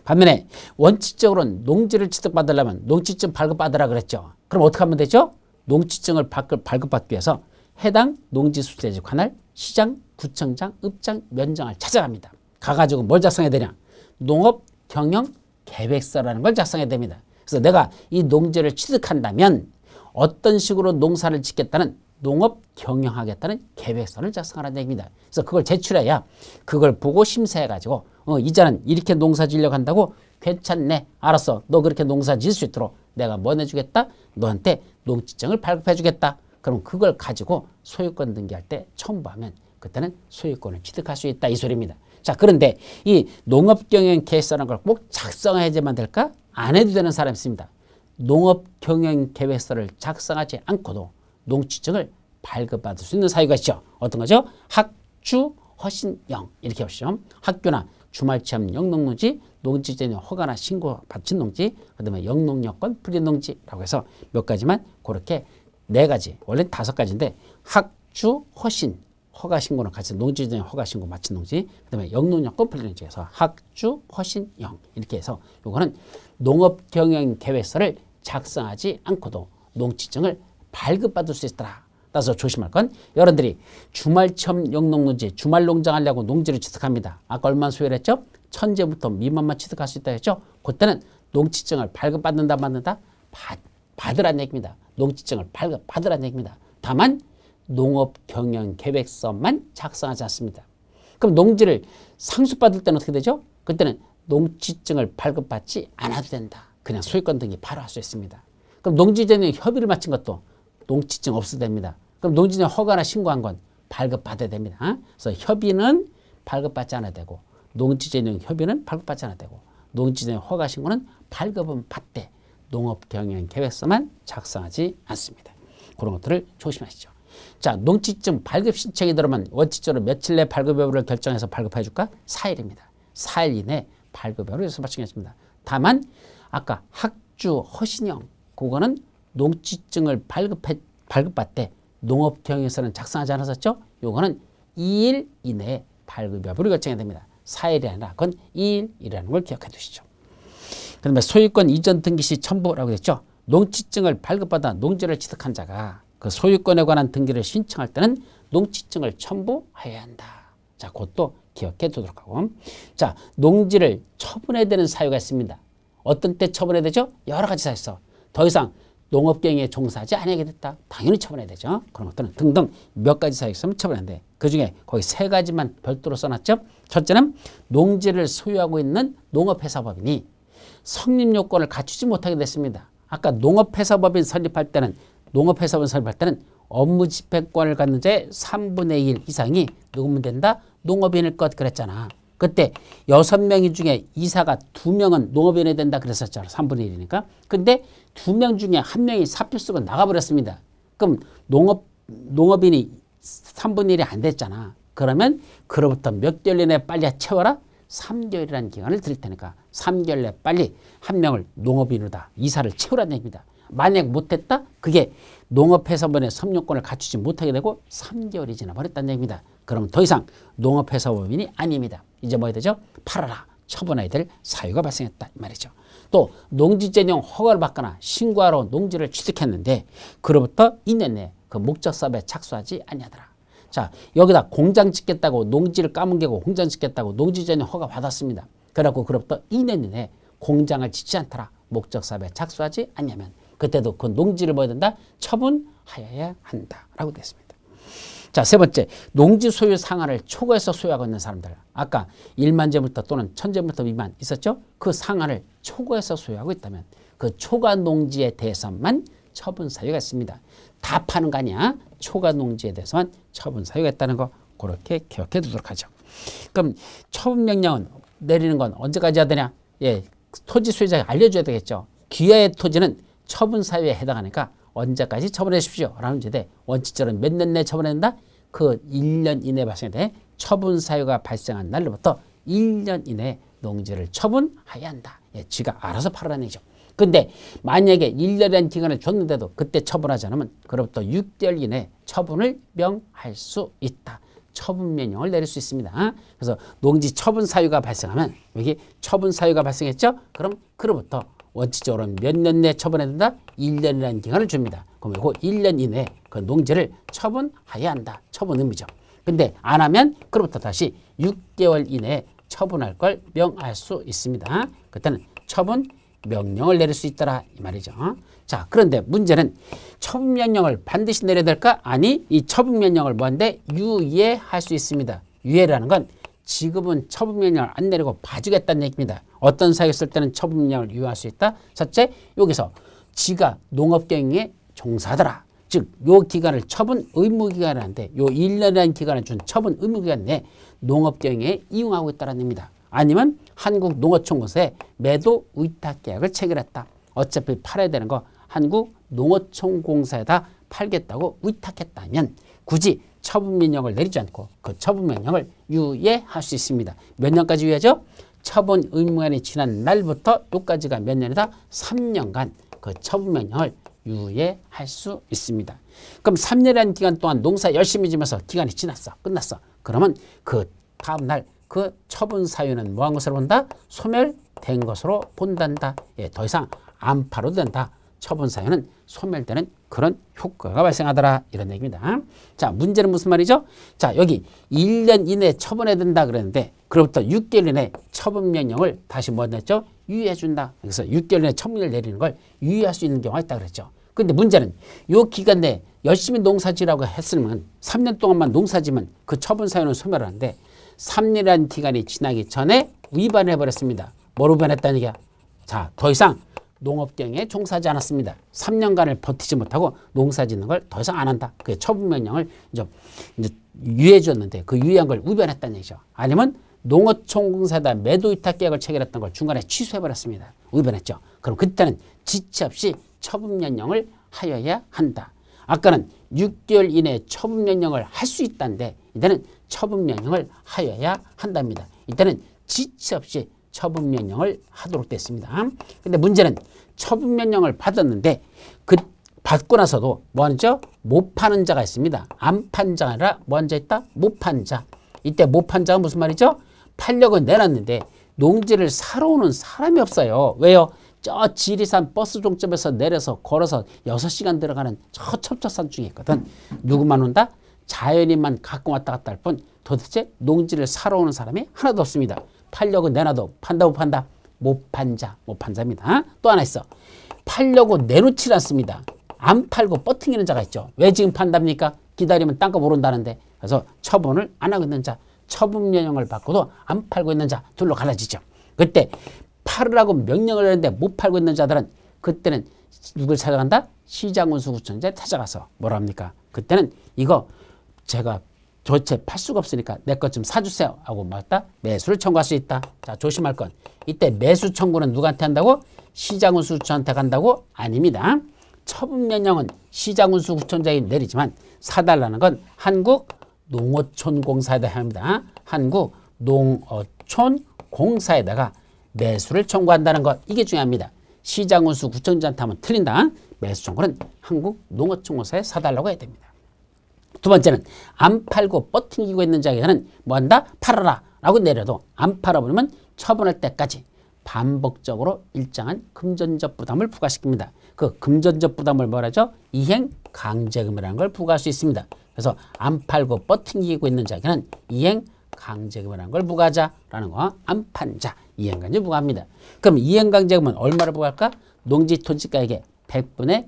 반면에 원칙적으로는 농지를 취득받으려면 농지증 발급받으라 그랬죠. 그럼 어떻게 하면 되죠? 농지증을 발급받기 위해서 해당 농지수재지 관할 시장, 구청장, 읍장, 면장을 찾아갑니다. 가가지고 뭘 작성해야 되냐? 농업경영계획서라는 걸 작성해야 됩니다. 그래서 내가 이 농지를 취득한다면 어떤 식으로 농사를 짓겠다는 농업 경영하겠다는 계획서를 작성하라는 얘기입니다. 그래서 그걸 제출해야 그걸 보고 심사해가지고 이자는 이렇게 농사 지으려고 한다고 괜찮네. 알았어. 너 그렇게 농사 지을 수 있도록 내가 뭐 해주겠다? 너한테 농지증을 발급해주겠다. 그럼 그걸 가지고 소유권 등기할 때 첨부하면 그때는 소유권을 취득할 수 있다 이 소리입니다. 자, 그런데 이 농업경영계획서라는 걸 꼭 작성해야지만 될까? 안 해도 되는 사람이 있습니다. 농업경영계획서를 작성하지 않고도 농지증을 발급받을 수 있는 사유가 있죠. 어떤 거죠? 학주 허신영 이렇게 보시죠. 학교나 주말체험 영농농지, 농지전용 허가나 신고 받친 농지, 그다음에 영농여건 불린 농지라고 해서 몇 가지만 그렇게 4가지, 원래는 5가지인데 학주 허신 허가 신고는 같이 농지전용 허가 신고 마친 농지, 그다음에 영농여건 불린 농지에서 학주 허신영 이렇게 해서 요거는 농업경영계획서를 작성하지 않고도 농지증을 발급받을 수 있더라. 따라서 조심할 건 여러분들이 주말체험 영농농지 주말 농장하려고 농지를 취득합니다. 아까 얼마나 소유를 했죠? 1000제부터 미만만 취득할 수 있다 했죠? 그때는 농지증을 발급받는다 받는다? 받으라는 얘기입니다. 농지증을 발급받으라는 얘기입니다. 다만 농업경영계획서만 작성하지 않습니다. 그럼 농지를 상속받을 때는 어떻게 되죠? 그때는 농지증을 발급받지 않아도 된다. 그냥 소유권 등기 바로 할 수 있습니다. 그럼 농지전용 협의를 마친 것도 농지증 없어도 됩니다. 그럼 농지전용 허가나 신고한 건 발급받아야 됩니다. 그래서 협의는 발급받지 않아도 되고 농지전용 협의는 발급받지 않아도 되고 농지전용 허가 신고는 발급은 받되 농업경영계획서만 작성하지 않습니다. 그런 것들을 조심하시죠. 자, 농지증 발급 신청이 들어오면 원칙적으로 며칠 내 발급 여부를 결정해서 발급해 줄까? 4일입니다. 4일 이내 발급 여부를 결정했습니다. 다만 아까 학주 허신영 그거는 농지증을 발급받되 농업경영서는 작성하지 않았었죠? 요거는 2일 이내에 발급 여부를 결정해야 됩니다. 4일이 아니라 그건 2일이라는 걸 기억해 두시죠. 그 다음에 소유권 이전 등기 시 첨부라고 했죠. 농지증을 발급받아 농지를 취득한 자가 그 소유권에 관한 등기를 신청할 때는 농지증을 첨부해야 한다. 자, 그것도 기억해 두도록 하고. 자, 농지를 처분해야 되는 사유가 있습니다. 어떤 때 처분해야 되죠? 여러 가지 사유 있어. 더 이상 농업경영에 종사하지 않게 됐다. 당연히 처분해야 되죠. 그런 것들은 등등 몇 가지 사유가 있으면 처분하는데 그중에 거의 3가지만 별도로 써놨죠. 첫째는 농지를 소유하고 있는 농업회사법인이 성립요건을 갖추지 못하게 됐습니다. 아까 농업회사법인 설립할 때는 업무 집행권을 갖는 자의 3분의 1 이상이 누구면 된다? 농업인일 것 그랬잖아. 그때 6명이 중에 이사가 2명은 농업인이 된다 그랬었잖아. 3분의 1이니까. 근데 2명 중에 1명이 사표 쓰고 나가버렸습니다. 그럼 농업인이 3분의 1이 안 됐잖아. 그러면 그로부터 몇 개월 이내에 빨리 채워라? 3개월이라는 기간을 드릴 테니까 3개월 내에 빨리 1명을 농업인으로다 이사를 채우라는 얘기입니다. 만약 못했다? 그게 농업회사법인의 성립요건을 갖추지 못하게 되고 3개월이 지나버렸다는 얘기입니다. 그러면 더 이상 농업회사법인이 아닙니다. 이제 뭐 해야 되죠? 팔아라. 처분해야 될 사유가 발생했다. 이 말이죠. 또 농지전용 허가를 받거나 신고하러 농지를 취득했는데 그로부터 2년 내에 그 목적사업에 착수하지 아니하더라. 자, 여기다 공장 짓겠다고 농지를 까먹고 공장 짓겠다고 농지전용 허가 받았습니다. 그래갖고 그로부터 2년 이내에 공장을 짓지 않더라. 목적사업에 착수하지 않냐면 그때도 그 농지를 뭐 해야 된다? 처분하여야 한다. 라고 되어 있습니다. 자, 3번째, 농지 소유 상한을 초과해서 소유하고 있는 사람들. 아까 1만 제부터 또는 1000제부터 미만 있었죠? 그 상한을 초과해서 소유하고 있다면 그 초과 농지에 대해서만 처분 사유가 있습니다. 다 파는 거 아니야. 초과 농지에 대해서만 처분 사유가 있다는 거 그렇게 기억해 두도록 하죠. 그럼 처분 명령은 내리는 건 언제까지 해야 되냐? 예, 토지 소유자가 알려줘야 되겠죠. 기아의 토지는 처분 사유에 해당하니까 언제까지 처분해 주십시오. 라는 문제인데 원칙적으로 몇 년 내에 처분해야 된다? 그 1년 이내에 발생돼 처분 사유가 발생한 날로부터 1년 이내에 농지를 처분해야 한다. 예, 쥐가 알아서 팔아라는 얘기죠. 근데 만약에 1년이라는 기간을 줬는데도 그때 처분하지 않으면 그로부터 6개월 이내에 처분을 명할 수 있다. 처분 명령을 내릴 수 있습니다. 그래서 농지 처분 사유가 발생하면 여기 처분 사유가 발생했죠? 그럼 그로부터 원칙적으로 몇 년 내에 처분해야 된다? 1년이라는 기간을 줍니다. 그럼 이거 1년 이내에 그 농지를 처분해야 한다. 처분 의미죠. 근데 안 하면 그로부터 다시 6개월 이내에 처분할 걸 명할 수 있습니다. 그때는 처분 명령을 내릴 수 있더라 이 말이죠. 자, 그런데 문제는 처분 명령을 반드시 내려야 될까? 아니, 이 처분 명령을 뭐한데 유예할 수 있습니다. 유예라는 건 지금은 처분 명령을 안 내리고 봐주겠다는 얘기입니다. 어떤 사유가 있을 때는 처분 명령을 유예할 수 있다. 첫째, 여기서 지가 농업경영에 종사하더라. 즉, 요 기간을 처분 의무 기간이라는데 요 1년이라는 기간을 준 처분 의무 기간 내에 농업경영에 이용하고 있다는 얘기입니다. 아니면 한국농어촌공사에 매도 위탁 계약을 체결했다. 어차피 팔아야 되는 거 한국농어촌공사에다 팔겠다고 위탁했다면 굳이 처분명령을 내리지 않고 그 처분명령을 유예할 수 있습니다. 몇 년까지 유예하죠? 처분 의무기간이 지난 날부터 여기까지가 몇 년이다? 3년간 그 처분명령을 유예할 수 있습니다. 그럼 3년이라는 기간 동안 농사 열심히 지면서 기간이 지났어. 끝났어. 그러면 그 다음 날 그 처분 사유는 뭐한 것으로 본다? 소멸된 것으로 본단다. 예, 더 이상 안 팔아도 된다. 처분 사유는 소멸되는 그런 효과가 발생하더라. 이런 얘기입니다. 자, 문제는 무슨 말이죠? 자, 여기 1년 이내에 처분해야 된다 그랬는데 그로부터 6개월 이내에 처분 명령을 다시 뭐 했죠? 유예해 준다. 그래서 6개월 이내에 처분을 내리는 걸 유예할 수 있는 경우가 있다 그랬죠. 근데 문제는 이 기간 내에 열심히 농사지라고 했으면 3년 동안만 농사지면 그 처분 사유는 소멸하는데 3년이라는 기간이 지나기 전에 위반해 버렸습니다. 뭘 위반했다는 얘기야? 자, 더 이상 농업경영에 종사하지 않았습니다. 3년간을 버티지 못하고 농사 짓는 걸 더 이상 안 한다. 그 처분명령을 이제 유예해 줬는데 그 유예한 걸 위반했다는 얘기죠. 아니면 농어촌공사에다 매도위탁계약을 체결했던 걸 중간에 취소해 버렸습니다. 위반했죠. 그럼 그때는 지체 없이 처분명령을 하여야 한다. 아까는 6개월 이내에 처분명령을 할 수 있다는데 이때는 처분명령을 하여야 한답니다. 이때는 지체 없이 처분명령을 하도록 됐습니다. 근데 문제는 처분명령을 받았는데 그 받고 나서도 뭐 하죠? 못 파는 자가 있습니다. 안 판 자가 아니라 뭐 한 자 있다? 못 판 자. 이때 못 판 자가 무슨 말이죠? 팔려고 내놨는데 농지를 사러 오는 사람이 없어요. 왜요? 저 지리산 버스 종점에서 내려서 걸어서 6시간 들어가는 저 첩첩산 중에 있거든. 누구만 온다? 자연인만 가끔 왔다 갔다 할 뿐 도대체 농지를 사러 오는 사람이 하나도 없습니다. 팔려고 내놔도 판다 못 판다? 못 판 자, 못 판 자입니다. 또 하나 있어. 팔려고 내놓지 않습니다. 안 팔고 뻗팅기는 자가 있죠. 왜 지금 판답니까? 기다리면 땅값 오른다는데. 그래서 처분을 안 하고 있는 자, 처분명령을 받고도 안 팔고 있는 자 둘로 갈라지죠. 그때 팔으라고 명령을 했는데 못 팔고 있는 자들은 그때는 누굴 찾아간다? 시장운수구청장에 찾아가서 뭐라 합니까? 그때는 이거 제가 도대체 팔 수가 없으니까 내 것 좀 사주세요 하고 맞다? 매수를 청구할 수 있다. 자, 조심할 건 이때 매수 청구는 누구한테 한다고? 시장운수구청한테 간다고? 아닙니다. 처분명령은 시장운수구청장이 내리지만 사달라는 건 한국농어촌공사에다 합니다. 한국농어촌공사에다가 매수를 청구한다는 것, 이게 중요합니다. 시장운수구청장한테 하면 틀린다. 매수 청구는 한국농어촌공사에 사달라고 해야 됩니다. 두 번째는 안 팔고 뻗팅기고 있는 자에게는 뭐한다? 팔아라 라고 내려도 안 팔아버리면 처분할 때까지 반복적으로 일정한 금전적 부담을 부과시킵니다. 그 금전적 부담을 뭐라죠? 이행강제금이라는 걸 부과할 수 있습니다. 그래서 안 팔고 뻗팅기고 있는 자에게는 이행강제금이라는 걸 부과하자라는 거, 안 판 자, 이행강제 부과합니다. 그럼 이행강제금은 얼마를 부과할까? 농지 토지가액의 100분의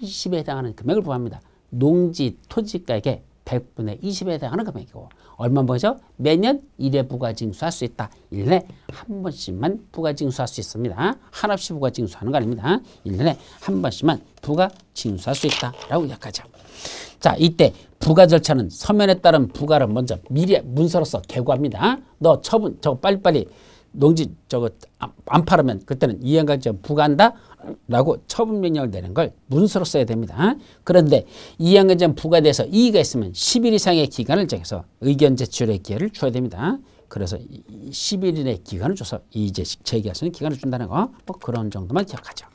20에 해당하는 금액을 부과합니다. 농지 토지가액의 100분의 20에 해당하는 금액이고 얼마 뭐죠? 매년 1회 부가징수할 수 있다. 1년에 한 번씩만 부가징수할 수 있습니다. 한없이 부가징수하는 거 아닙니다. 1년에 한 번씩만 부가징수할 수 있다라고 이야기하죠. 자, 이때 부가 절차는 서면에 따른 부가를 먼저 미리 문서로서 개고합니다. 너 처분 저거 빨리빨리 농지 저거 안 팔으면 그때는 이행강제 부과한다 라고 처분 명령을 내는 걸 문서로 써야 됩니다. 그런데 이행강제 부과돼서 이의가 있으면 10일 이상의 기간을 정해서 의견 제출의 기회를 줘야 됩니다. 그래서 10일의 기간을 줘서 이의제 제기할 수 있는 기간을 준다는 거 뭐 그런 정도만 기억하죠.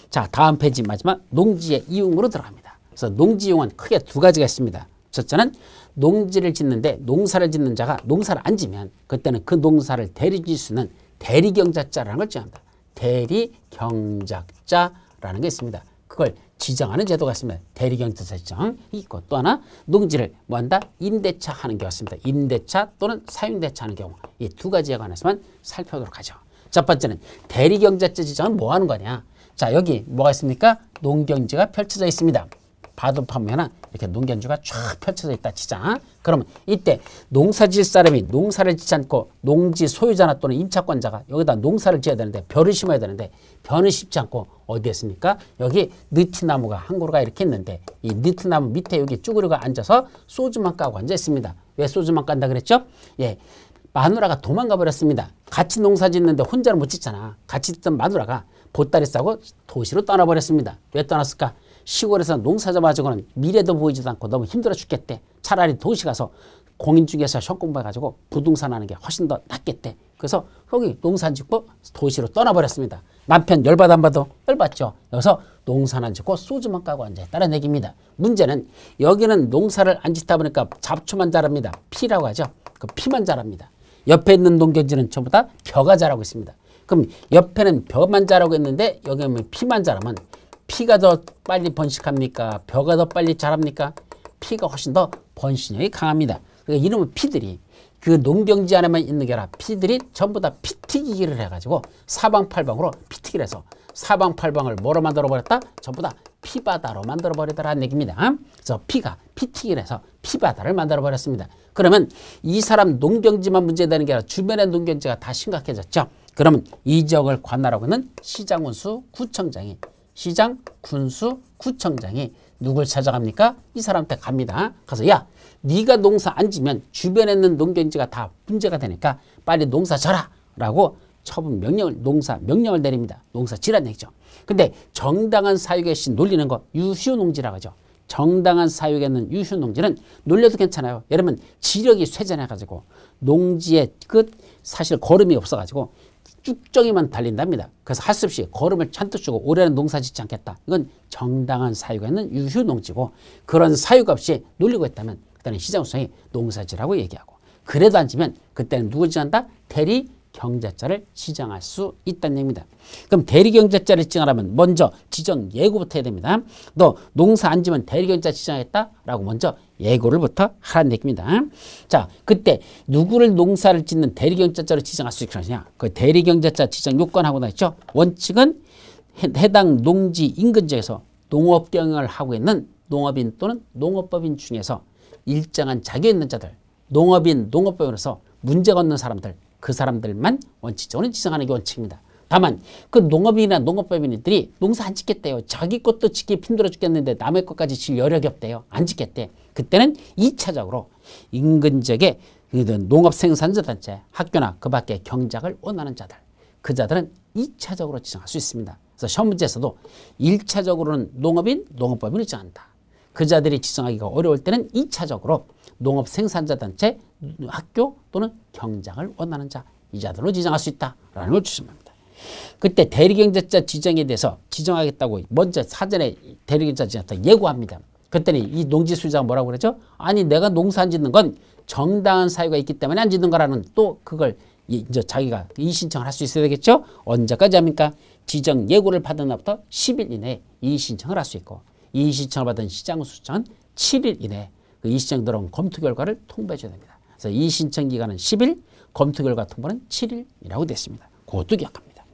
자, 다음 페이지 마지막 농지의 이용으로 들어갑니다. 그래서 농지 이용은 크게 두 가지가 있습니다. 첫째는 농지를 짓는데 농사를 짓는 자가 농사를 안 지면 그때는 그 농사를 대리질 수 있는 대리경작자라는 걸 지정합니다. 대리경작자라는 게 있습니다. 그걸 지정하는 제도가 있습니다. 대리경작자 지정 있고 또 하나 농지를 뭐 한다? 임대차 하는 경우가 있습니다. 임대차 또는 사용대차 하는 경우 이 두 가지에 관해서만 살펴보도록 하죠. 첫 번째는 대리경작자 지정은 뭐 하는 거냐? 자, 여기 뭐가 있습니까? 농경지가 펼쳐져 있습니다. 봐도 보면 이렇게 농경지가 쫙 펼쳐져 있다 치자. 그러면 이때 농사질 사람이 농사를 짓지 않고 농지 소유자나 또는 임차권자가 여기다 농사를 지어야 되는데 벼를 심어야 되는데 벼는 심지 않고 어디에 있습니까? 여기 느티나무가 한 그루가 이렇게 있는데 이 느티나무 밑에 여기 쭈그리가 앉아서 소주만 까고 앉아 있습니다. 왜 소주만 깐다 그랬죠? 예, 마누라가 도망가 버렸습니다. 같이 농사 짓는데 혼자는 못 짓잖아. 같이 짓던 마누라가 보따리 싸고 도시로 떠나버렸습니다. 왜 떠났을까? 시골에서 농사 잡아가지고는 미래도 보이지도 않고 너무 힘들어 죽겠대. 차라리 도시 가서 공인중개사 시험 공부해가지고 부동산 하는 게 훨씬 더 낫겠대. 그래서 거기 농사 안 짓고 도시로 떠나버렸습니다. 남편 열받아 안 받아? 열받죠. 여기서 농사는 안 짓고 소주만 까고 앉아있다는 얘기입니다. 문제는 여기는 농사를 안 짓다 보니까 잡초만 자랍니다. 피라고 하죠. 그 피만 자랍니다. 옆에 있는 농경지는 전부 다 벼가 자라고 있습니다. 그럼 옆에는 벼만 자라고 있는데 여기는 피만 자라면 피가 더 빨리 번식합니까? 벼가 더 빨리 자랍니까? 피가 훨씬 더 번식력이 강합니다. 그러니까 이놈의 피들이 그 농경지 안에만 있는 게 아니라 피들이 전부 다 피튀기기를 해가지고 사방팔방으로 피튀기를 해서 사방팔방을 뭐로 만들어버렸다? 전부 다 피바다로 만들어버리더라는 얘기입니다. 그래서 피가 피튀기를 해서 피바다를 만들어버렸습니다. 그러면 이 사람 농경지만 문제되는 게 아니라 주변의 농경지가 다 심각해졌죠. 그러면 이 지역을 관할하고 있는 시장군수 구청장이 시장, 군수, 구청장이 누굴 찾아갑니까? 이 사람한테 갑니다. 가서 야, 네가 농사 안 지면 주변에 있는 농경지가 다 문제가 되니까 빨리 농사 져라 라고 처분 명령을 농사 명령을 내립니다. 농사 지란 얘기죠. 근데 정당한 사육에 씨 놀리는 거 유휴농지라고 하죠. 정당한 사육에 있는 유휴농지는 놀려도 괜찮아요. 예를 들면 지력이 쇠전해가지고 농지의 끝 사실 거름이 없어가지고 쭉정이만 달린답니다. 그래서 할 수 없이 거름을 잔뜩 주고 올해는 농사 짓지 않겠다. 이건 정당한 사유가 있는 유휴농지고 그런 사유가 없이 놀리고 있다면 그때는 시장구청이 농사지라고 얘기하고 그래도 안 지면 그때는 누굴 지정한다? 대리경작자를 지정할 수 있다는 얘기입니다. 그럼 대리경작자를 지정하려면 먼저 지정 예고부터 해야 됩니다. 너 농사 안 지면 대리경작자 지정하겠다라고 먼저 예고를부터 하라는 얘기입니다. 자, 그때 누구를 농사를 짓는 대리경작자로 지정할 수 있느냐? 그 대리경작자 지정 요건하고 나 있죠. 원칙은 해당 농지 인근 지역에서 농업 경영을 하고 있는 농업인 또는 농업법인 중에서 일정한 자격 있는 자들, 농업인, 농업법인으로서 문제가 없는 사람들, 그 사람들만 원칙적으로 지정하는 게 원칙입니다. 다만 그 농업인이나 농업법인들이 농사 안 짓겠대요. 자기 것도 짓기 힘들어 죽겠는데 남의 것까지 질 여력이 없대요. 안 짓겠대. 그때는 2차적으로 인근 지역의 농업생산자단체, 학교나 그 밖에 경작을 원하는 자들, 그 자들은 2차적으로 지정할 수 있습니다. 그래서 시험 문제에서도 1차적으로는 농업인, 농업법인을 지정한다. 그 자들이 지정하기가 어려울 때는 2차적으로 농업생산자단체, 학교 또는 경작을 원하는 자, 이 자들로 지정할 수 있다라는 걸 주시합니다. 그때 대리경작자 지정에 대해서 지정하겠다고 먼저 사전에 대리경작자 지정했다 예고합니다. 그때는 이 농지 소유자가 뭐라고 그러죠? 아니 내가 농사 안 짓는 건 정당한 사유가 있기 때문에 안 짓는 거라는 또 그걸 이제 자기가 이의신청을 할 수 있어야 되겠죠? 언제까지 합니까? 지정 예고를 받은 날부터 10일 이내에 이의신청을 할 수 있고 이의신청을 받은 시장수청은 7일 이내에 그 이의신청 들어온 검토 결과를 통보해 줘야 됩니다. 그래서 이의신청 기간은 10일, 검토 결과 통보는 7일이라고 되어 있습니다. 그것도 기억합니다.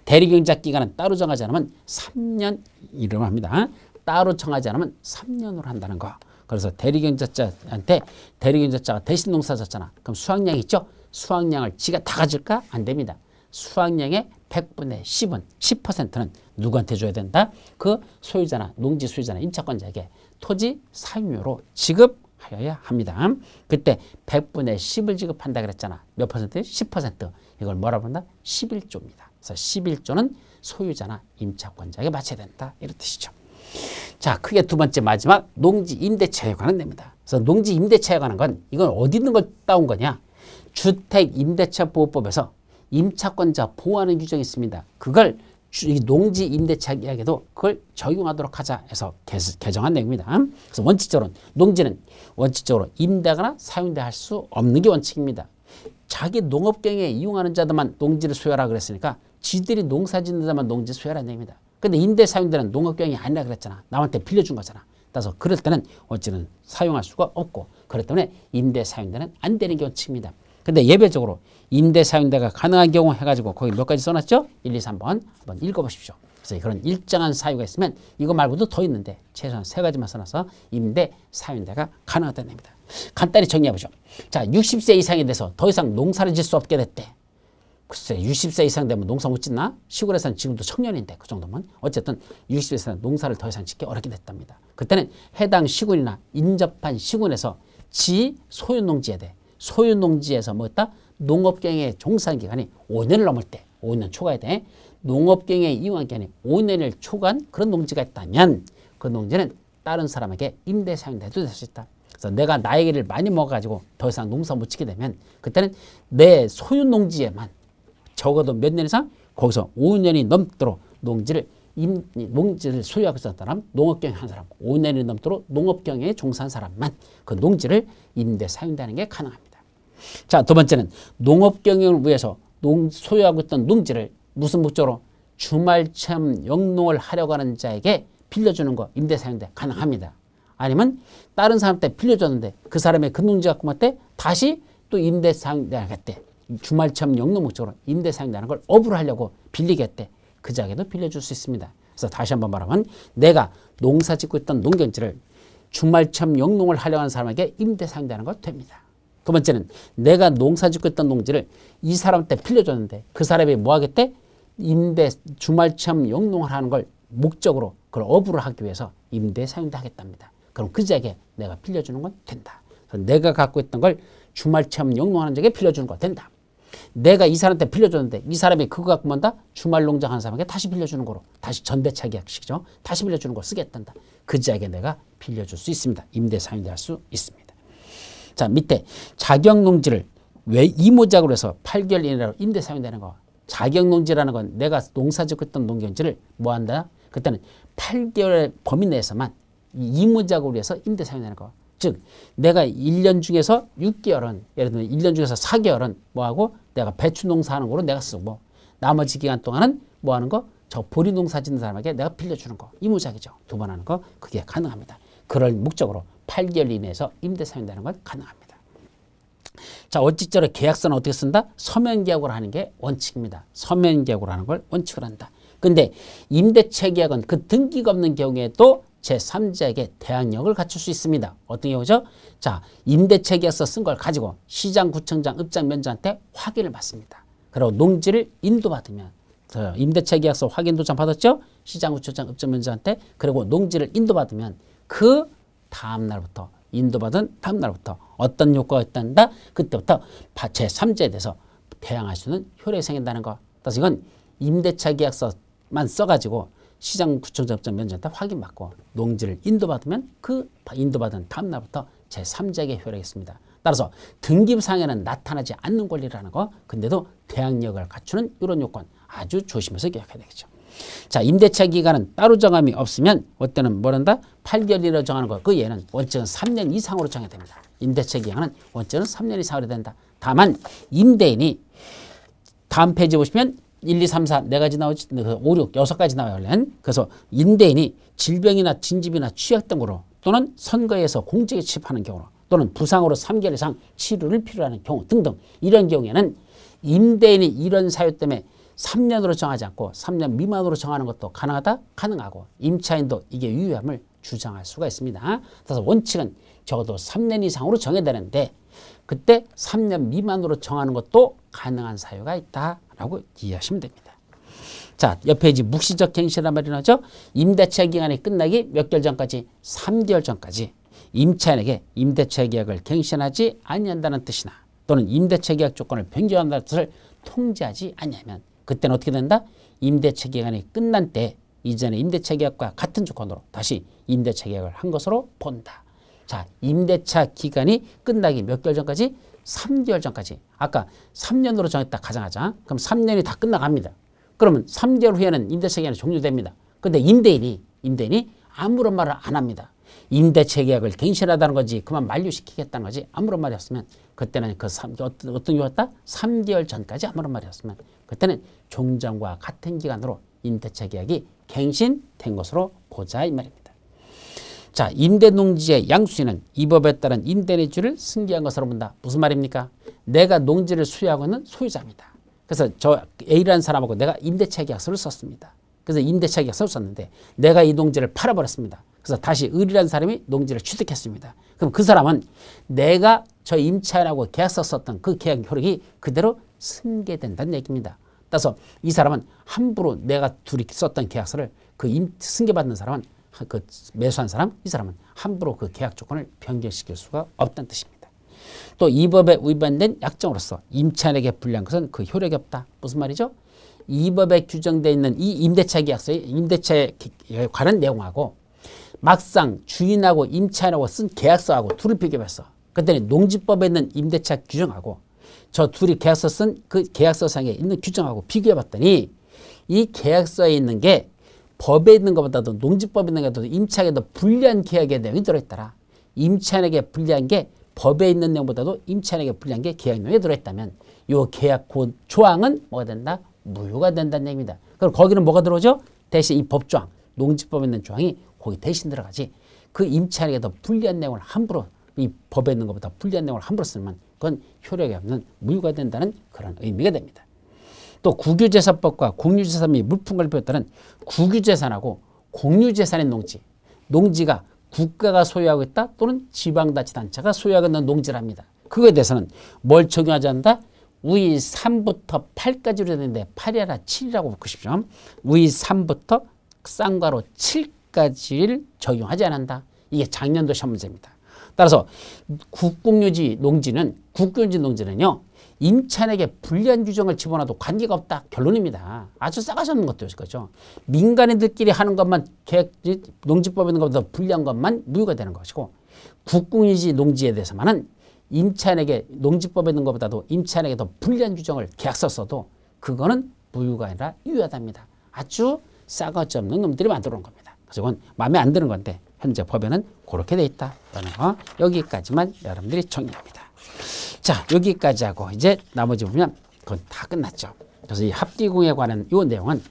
대리경작 기간은 따로 정하지 않으면 3년이라고 합니다. 따로 정하지 않으면 3년으로 한다는 거. 그래서 대리경제자한테 대리경제자가 대신 농사 졌잖아. 그럼 수확량 있죠? 수확량을 지가 다 가질까? 안 됩니다. 수확량의 100분의 10은 10%는 누구한테 줘야 된다? 그 소유자나 농지 소유자나 임차권자에게 토지 사용료로 지급하여야 합니다. 그때 100분의 10을 지급한다 그랬잖아. 몇 퍼센트? 10%. 이걸 뭐라 부른다? 11조입니다. 그래서 11조는 소유자나 임차권자에게 바쳐야 된다. 이런 뜻이죠. 자, 크게 두 번째 마지막 농지 임대차에 관한 내용입니다. 그래서 농지 임대차에 관한 건 이건 어디 있는 걸 따온 거냐? 주택 임대차 보호법에서 임차권자 보호하는 규정이 있습니다. 그걸 농지 임대차 이야기도 그걸 적용하도록 하자 해서 개정한 내용입니다. 그래서 원칙적으로는 농지는 원칙적으로 임대하거나 사용할 수 없는 게 원칙입니다. 자기 농업경에 이용하는 자들만 농지를 소유하라 그랬으니까 지들이 농사 짓는 자만 농지 소유하라는 얘기입니다. 근데 임대 사용자는 농업경이 아니라 그랬잖아. 남한테 빌려준 거잖아. 따라서 그럴 때는 어찌는 사용할 수가 없고 그렇기 때문에 임대 사용자는 안 되는 게 원칙입니다. 근데 예외적으로 임대 사용자가 가능한 경우 해가지고 거기 몇 가지 써놨죠? 1, 2, 3번 한번 읽어보십시오. 그래서 그런 일정한 사유가 있으면 이거 말고도 더 있는데 최소한 3가지만 써놔서 임대 사용자가 가능하다는 얘기입니다. 간단히 정리해보죠. 자, 60세 이상이 돼서 더 이상 농사를 짓 수 없게 됐대. 글쎄 60세 이상 되면 농사 못 짓나? 시골에서는 지금도 청년인데 그 정도면 어쨌든 60세 이상 농사를 더 이상 짓기 어렵게 됐답니다. 그때는 해당 시군이나 인접한 시군에서 지 소유농지에 대해 소유농지에서 뭐였다? 농업경에 종사한 기간이 5년을 넘을 때 5년 초과에 대해 농업경에 이용한 기간이 5년을 초과한 그런 농지가 있다면 그 농지는 다른 사람에게 임대 사용돼도 될 수 있다. 그래서 내가 나이를 많이 먹어가지고 더 이상 농사 못 짓게 되면 그때는 내 소유농지에만 적어도 몇 년 이상 거기서 5년이 넘도록 농지를 소유하고 있었던 사람, 농업경에 한 사람, 5년이 넘도록 농업경에 종사한 사람만 그 농지를 임대 사용되는 게 가능합니다. 자, 두 번째는 농업경영을 위해서 소유하고 있던 농지를 무슨 목적으로 주말체험 영농을 하려고 하는 자에게 빌려주는 거 임대 사용돼 가능합니다. 아니면 다른 사람한테 빌려줬는데 그 사람의 그 농지 갖고 왔대 다시 또 임대 사용되겠대. 주말체험 영농 목적으로 임대 사용되는 걸 업으로 하려고 빌리겠대. 그 자에게도 빌려줄 수 있습니다. 그래서 다시 한번 말하면 내가 농사 짓고 있던 농경지를 주말체험 영농을 하려고 하는 사람에게 임대 사용되는 것 됩니다. 두 번째는 내가 농사 짓고 있던 농지를 이 사람한테 빌려줬는데 그 사람이 뭐 하겠대? 임대 주말체험 영농을 하는 걸 목적으로 그걸 업으로 하기 위해서 임대 사용도 하겠답니다. 그럼 그 자에게 내가 빌려주는 건 된다. 그래서 내가 갖고 있던 걸 주말체험 영농하는 자에게 빌려주는 거 된다. 내가 이 사람한테 빌려줬는데 이 사람이 그거 갖고 뭔다? 주말 농장하는 사람에게 다시 빌려주는 거로 다시 전대차 계약식이죠. 다시 빌려주는 거 쓰겠단다. 그 자에게 내가 빌려줄 수 있습니다. 임대 사용될 수 있습니다. 자, 밑에 자격농지를 왜 이모작으로 해서 8개월 이내로 임대 사용되는 거. 자격농지라는 건 내가 농사 짓고 있던 농경지를 뭐 한다? 그때는 8개월의 범위 내에서만 이모작으로 해서 임대 사용되는 거. 즉 내가 1년 중에서 6개월은 예를 들면 1년 중에서 4개월은 뭐하고 내가 배추 농사하는 거로 내가 쓰고 나머지 기간 동안은 뭐하는 거? 저 보리 농사 짓는 사람에게 내가 빌려주는 거. 이모작이죠. 두 번 하는 거 그게 가능합니다. 그럴 목적으로 8개월 이내에서 임대 사용되는 건 가능합니다. 자, 어찌저러 계약서는 어떻게 쓴다? 서면계약으로 하는 게 원칙입니다. 서면계약으로 하는 걸 원칙으로 한다. 근데 임대차 계약은 그 등기가 없는 경우에도 제3자에게 대항력을 갖출 수 있습니다. 어떤 경우죠? 자, 임대차 계약서 쓴 걸 가지고 시장, 구청장, 읍장, 면장한테 확인을 받습니다. 그리고 농지를 인도받으면 임대차 계약서 확인 도장 받았죠? 시장, 구청장, 읍장, 면장한테 그리고 농지를 인도받으면 그 다음 날부터 인도받은 다음 날부터 어떤 효과가 있단다? 그때부터 제3자에 대해서 대항할 수 있는 효력이 생긴다는 거. 그래서 이건 임대차 계약서만 써가지고 시장, 구청장, 읍장, 면장한테 확인받고 농지를 인도받으면 그 인도받은 다음 날부터 제3자에게 효력이 있습니다. 따라서 등기부상에는 나타나지 않는 권리라는 거. 근데도 대항력을 갖추는 이런 요건 아주 조심해서 기억해야 되겠죠. 자, 임대차 기간은 따로 정함이 없으면 어때는 뭐란다? 8개월 이내로 정하는 거. 그 예는 원칙은 3년 이상으로 정해야 됩니다. 임대차 기간은 원칙은 3년 이상으로 된다. 다만 임대인이 다음 페이지 보시면 1, 2, 3, 4 4가지 나오지 5, 6, 6가지 나와요. 원래는. 그래서 임대인이 질병이나 진집이나 취약 등으로 또는 선거에서 공직에 취입하는 경우로 또는 부상으로 3개월 이상 치료를 필요로 하는 경우 등등 이런 경우에는 임대인이 이런 사유 때문에 3년으로 정하지 않고 3년 미만으로 정하는 것도 가능하다? 가능하고 임차인도 이게 유효함을 주장할 수가 있습니다. 그래서 원칙은 적어도 3년 이상으로 정해야 되는데 그때 3년 미만으로 정하는 것도 가능한 사유가 있다라고 이해하시면 됩니다. 자, 옆에 이제 묵시적 갱신이란 말이 나오죠. 임대차 기간이 끝나기 몇 개월 전까지? 3개월 전까지 임차인에게 임대차 계약을 갱신하지 아니한다는 뜻이나 또는 임대차 계약 조건을 변경한다는 뜻을 통지하지 아니하면 그때는 어떻게 된다? 임대차 기간이 끝난 때 이전의 임대차 계약과 같은 조건으로 다시 임대차 계약을 한 것으로 본다. 자, 임대차 기간이 끝나기 몇 개월 전까지? 3개월 전까지. 아까 3년으로 정했다 가정하자. 그럼 3년이 다 끝나갑니다. 그러면 3개월 후에는 임대차 기간이 종료됩니다. 근데 임대인이 아무런 말을 안 합니다. 임대차 계약을 갱신하다는 거지 그만 만료시키겠다는 거지 아무런 말이 없으면 그때는 어떤 경우였다? 3개월 전까지 아무런 말이 없으면 그때는 종전과 같은 기간으로 임대차 계약이 갱신된 것으로 보자 이 말입니다. 자, 임대농지의 양수인은 이 법에 따른 임대내주를 승계한 것으로 본다. 무슨 말입니까? 내가 농지를 수유하고 있는 소유자입니다. 그래서 저 A라는 사람하고 내가 임대차 계약서를 썼습니다. 그래서 임대차 계약서를 썼는데 내가 이 농지를 팔아버렸습니다. 그래서 다시 을이라는 사람이 농지를 취득했습니다. 그럼 그 사람은 내가 저 임차인하고 계약서 썼던 그 계약 효력이 그대로 승계된다는 얘기입니다. 따라서 이 사람은 함부로 내가 둘이 썼던 계약서를 승계받는 사람은 그 매수한 사람 이 사람은 함부로 그 계약 조건을 변경시킬 수가 없다는 뜻입니다. 또 이 법에 위반된 약정으로서 임차인에게 불리한 것은 그 효력이 없다. 무슨 말이죠? 이 법에 규정되어 있는 이 임대차 계약서의 임대차에 관한 내용하고 막상 주인하고 임차인하고 쓴 계약서하고 둘을 비교해봤어. 그랬더니 농지법에 있는 임대차 규정하고 저 둘이 계약서 쓴 그 계약서상에 있는 규정하고 비교해봤더니 이 계약서에 있는 게 법에 있는 것보다도 농지법에 있는 것보다도 임차인에게 더 불리한 계약의 내용이 들어있더라. 임차인에게 불리한 게 법에 있는 내용보다도 임차인에게 불리한 게 계약 내용에 들어있다면 이 계약 조항은 뭐가 된다? 무효가 된다는 얘기입니다. 그럼 거기는 뭐가 들어오죠? 대신 이 법조항, 농지법에 있는 조항이 거기 대신 들어가지. 그 임차인에게 더 불리한 내용을 함부로 이 법에 있는 것보다 불리한 내용을 함부로 쓰면 그건 효력이 없는 무효가 된다는 그런 의미가 됩니다. 또 국유재산법과 공유재산 및 물품관리법에 따른 국유재산하고 공유재산의 농지가 국가가 소유하고 있다 또는 지방자치단체가 소유하고 있는 농지랍니다. 그거에 대해서는 뭘 적용하지 않는다? 우위 3부터 8까지로 되는데 8이 아니라 7이라고 보십시오. 우위 3부터 쌍괄호 7까지를 적용하지 않는다. 이게 작년도 시험 문제입니다. 따라서 국공유지 농지는요. 임차인에게 불리한 규정을 집어넣어도 관계가 없다. 결론입니다. 아주 싸가지 없는 것도 있거죠. 민간인들끼리 하는 것만 농지법에 있는 것보다 불리한 것만 무효가 되는 것이고 국공유지 농지에 대해서만은 임차인에게 농지법에 있는 것보다도 임차인에게 더 불리한 규정을 계약서 써도 그거는 무효가 아니라 유효하답니다. 아주 싸가지 없는 놈들이 만들어 놓은 겁니다. 그래서 이건 마음에 안 드는 건데 현재 법에는 그렇게 돼 있다. 여기까지만 여러분들이 정리합니다. 자, 여기까지 하고 이제 나머지 보면 그건 다 끝났죠. 그래서 이 합기공에 관한 이 내용은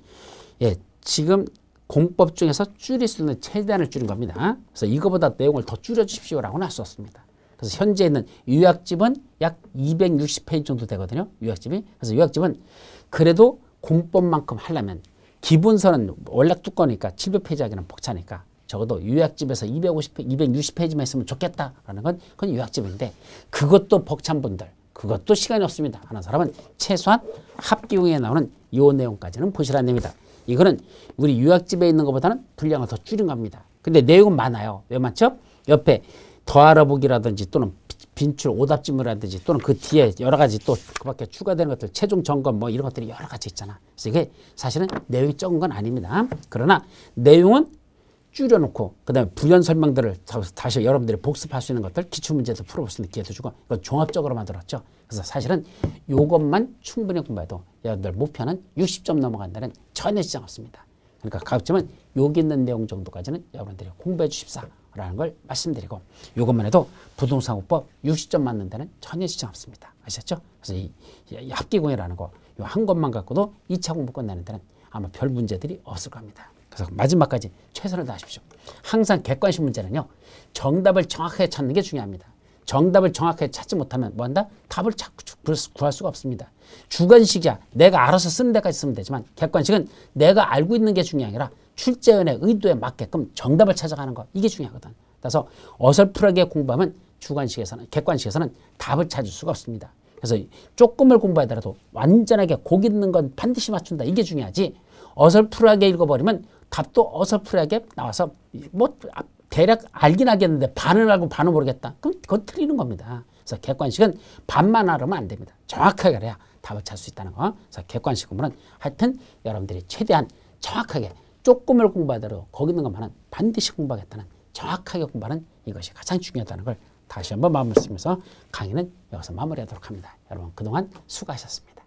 지금 공법 중에서 줄일 수 있는 최대한을 줄인 겁니다. 그래서 이거보다 내용을 더 줄여주십시오라고는 할 수 없습니다. 그래서 현재 있는 요약집은 약 260페이지 정도 되거든요. 요약집이. 그래서 요약집은 그래도 공법만큼 하려면 기본서는 원래 두꺼우니까 700페이지 하기는 벅차니까 적어도 요약집에서 260페이지만 있으면 좋겠다라는 건 그건 요약집인데 그것도 벅찬 분들, 그것도 시간이 없습니다 하는 사람은 최소한 합기용에 나오는 이 내용까지는 보시라는 얘기입니다. 이거는 우리 요약집에 있는 것보다는 분량을 더 줄인 겁니다. 근데 내용은 많아요. 왜 많죠? 옆에 더 알아보기라든지 또는 빈출 오답지문이라든지 또는 그 뒤에 여러 가지 또 그밖에 추가되는 것들 최종 점검 뭐 이런 것들이 여러 가지 있잖아. 그래서 이게 사실은 내용이 적은 건 아닙니다. 그러나 내용은 줄여놓고 그다음에 부연 설명들을 다시 여러분들이 복습할 수 있는 것들 기출문제도 풀어볼 수 있는 기회도 주고 이거 종합적으로 만들었죠. 그래서 사실은 이것만 충분히 공부해도 여러분들 목표는 60점 넘어간다는 전혀 지장 없습니다. 그러니까 가급적이면 여기 있는 내용 정도까지는 여러분들이 공부해 주십사라는 걸 말씀드리고 이것만 해도 부동산공법 60점 맞는 데는 전혀 지장 없습니다. 아셨죠? 그래서 이 합기공이라는 거 이 한 것만 갖고도 2차 공부 끝내는 데는 아마 별 문제들이 없을 겁니다. 그래서 마지막까지 최선을 다하십시오. 항상 객관식 문제는요. 정답을 정확하게 찾는 게 중요합니다. 정답을 정확하게 찾지 못하면 뭐한다? 답을 자꾸 구할 수가 없습니다. 주관식이야. 내가 알아서 쓰는 데까지 쓰면 되지만 객관식은 내가 알고 있는 게 중요한 게 아니라 출제원의 의도에 맞게끔 정답을 찾아가는 거 이게 중요하거든. 그래서 어설프하게 공부하면 주관식에서는 객관식에서는 답을 찾을 수가 없습니다. 그래서 조금을 공부하더라도 완전하게 고 있는 건 반드시 맞춘다. 이게 중요하지. 어설프하게 읽어버리면 답도 어설프하게 나와서 뭐 대략 알긴 하겠는데 반은 알고 반은 모르겠다. 그럼 그건 틀리는 겁니다. 그래서 객관식은 반만 알으면 안 됩니다. 정확하게 알아야 답을 찾을 수 있다는 거. 그래서 객관식 공부는 하여튼 여러분들이 최대한 정확하게 조금을 공부하더라도 거기 있는 것만은 반드시 공부하겠다는 정확하게 공부하는 이것이 가장 중요하다는 걸 다시 한번 마음을 쓰면서 강의는 여기서 마무리하도록 합니다. 여러분 그동안 수고하셨습니다.